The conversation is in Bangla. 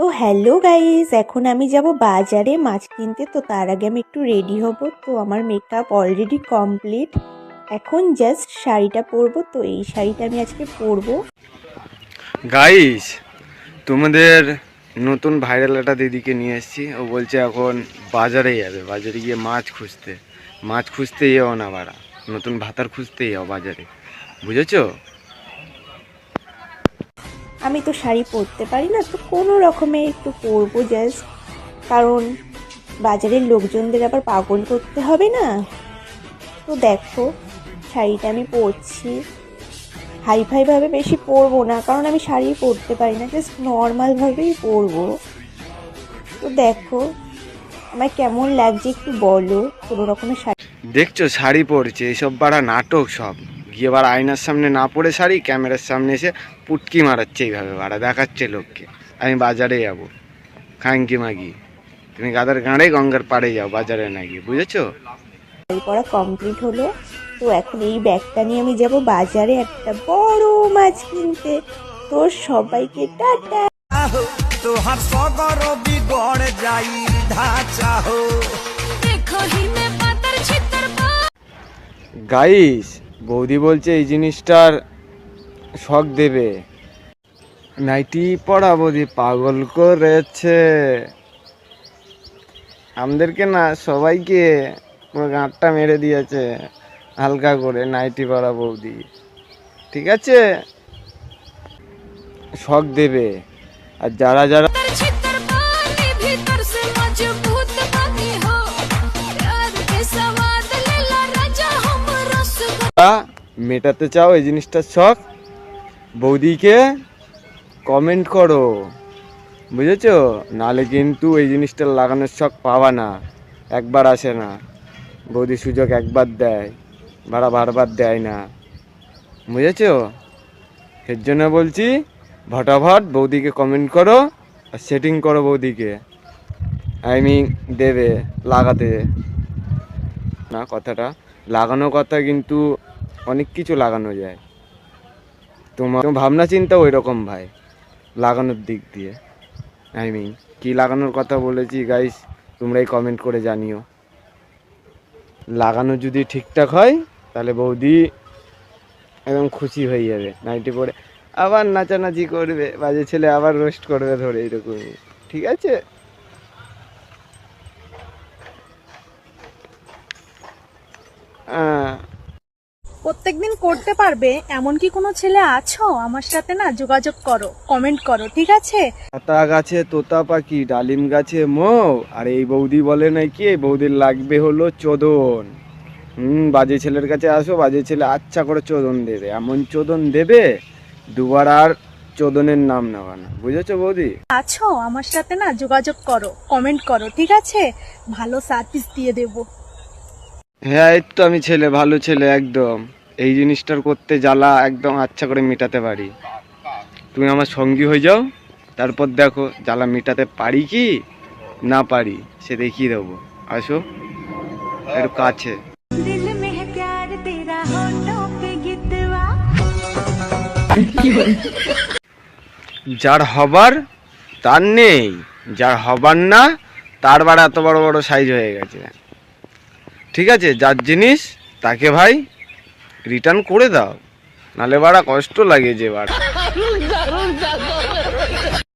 তো হ্যালো গাইস, এখন আমি যাব বাজারে মাছ কিনতে। তো তার আগে আমি একটু রেডি হব। তো আমার মেকআপ অলরেডি কমপ্লিট, এখন জাস্ট শাড়িটা পরবো। তো এই শাড়িটা আমি আজকে পরবো। গাইস, তোমাদের নতুন ভাইরাল একটা দিদিকে নিয়ে এসেছি। ও বলছে এখন বাজারে যাবে, বাজারে গিয়ে মাছ খুঁজতে যাও না বাড়া, নতুন ভাতার খুঁজতে যাও বাজারে, বুঝেছো? আমি তো শাড়ি পরতে পারি না, তো কোনো রকমে একটু পরবো জাস্ট, কারণ বাজারের লোকজনদের আবার পাগল করতে হবে না। তো দেখো শাড়িটা আমি পরছি, হাইফাইভাবে বেশি পরবো না, কারণ আমি শাড়ি পরতে পারি না, জাস্ট নর্মালভাবেই পরবো। তো দেখো আমার কেমন লাগছে একটু বলো। কোনো রকমের শাড়ি দেখছো শাড়ি পরছে, এসব বাড়া নাটক সব। গিয়ে বাড়া আয়নার সামনে না পরে শাড়ি, ক্যামেরার সামনে এসে পুটকি মারাচ্ছে এইভাবে, বাড়া দেখাচ্ছে লোককে আমি বাজারে যাবো। খাঙ্কি মাগি, তুমি গাদার গাঁড়ে গঙ্গার পাড়ে যাও, বাজারে না গিয়ে, বুঝেছো? পরা কমপ্লিট হলো। তো এখন এই ব্যাগটা নিয়ে আমি যাব বাজারে একটা বড় মাছ কিনতে। তো সবাইকে টাটা। তোহার সগর বিগড় যাই ঢাচা হো দেখো হিমে পাতার ছিতর। গাইস, বৌদি বলছে এই জিনিসটার শখ দেবে। নাইটি পড়া বৌদি পাগল করেছে আমাদেরকে, না সবাইকে পুরো গাঁটটা মেরে দিয়েছে হালকা করে। নাইটি পড়া বৌদি ঠিক আছে, শখ দেবে। আর যারা যারা মেটাতে চাও এই জিনিসটার শখ, বৌদিকে কমেন্ট করো, বুঝেছো? নালে কিন্তু এই জিনিসটা লাগানোর শখ পাবা না, একবার আসে না। বৌদি সুযোগ একবার দেয়, ভাড়া বারবার দেয় না, বুঝেছো? এর জন্য বলছি ভটাভট বৌদিকে কমেন্ট করো আর সেটিং করো বৌদিকে, দেবে লাগাতে। না কথাটা লাগানো কথা, কিন্তু অনেক কিছু লাগানো যায়। তোমার ভাবনা চিন্তা ওই রকম ভাই, লাগানোর দিক দিয়ে কি লাগানোর কথা বলেছি গাইস, তোমরাই কমেন্ট করে জানিও। লাগানো যদি ঠিকঠাক হয় তাহলে বৌদি একদম খুশি হয়ে যাবে। নাইটি পরে আবার নাচানাচি করবে, বাজে ছেলে আবার রোস্ট করবে ধরে, এইরকমই। ঠিক আছে? প্রত্যেকদিন করতে পারবে এমন কি কোনো ছেলে আছো? আমার সাথে না যোগাযোগ করো, কমেন্ট করো, ঠিক আছে? পাতা গাছে তোতা পাখি, ডালিম গাছে মৌ, আর এই বৌদি বলে নাকি এই বৌদির লাগবে হলো চোদন। বাজে ছেলের কাছে আসো, বাজে ছেলে আচ্ছা করে চোদন দেবে, এমন চোদন দেবে দুবার আর চোদনের নাম নেওয়া না, বুঝেছো বৌদি? আছো আমার সাথে না যোগাযোগ করো, কমেন্ট করো, ঠিক আছে? ভালো সার্ভিস দিয়ে দেবো। হ্যাঁ, এই তো আমি ছেলে, ভালো ছেলে একদম। এই জিনিসটার করতে জ্বালা একদম আচ্ছা করে মেটাতে পারি। তুমি আমার সঙ্গী হয়ে যাও, তারপর দেখো জ্বালা মেটাতে পারি কি না পারি সে দেখিয়ে দেবো। আসো একটু কাছে। যার হবার তার নেই, যার হবার না তার বাড়া এত বড় বড় সাইজ হয়ে গেছে। ঠিক আছে, যার জিনিস তাকে ভাই রিটার্ন করে দাও, নালে বাড়া কষ্ট লাগে যে বাড়া।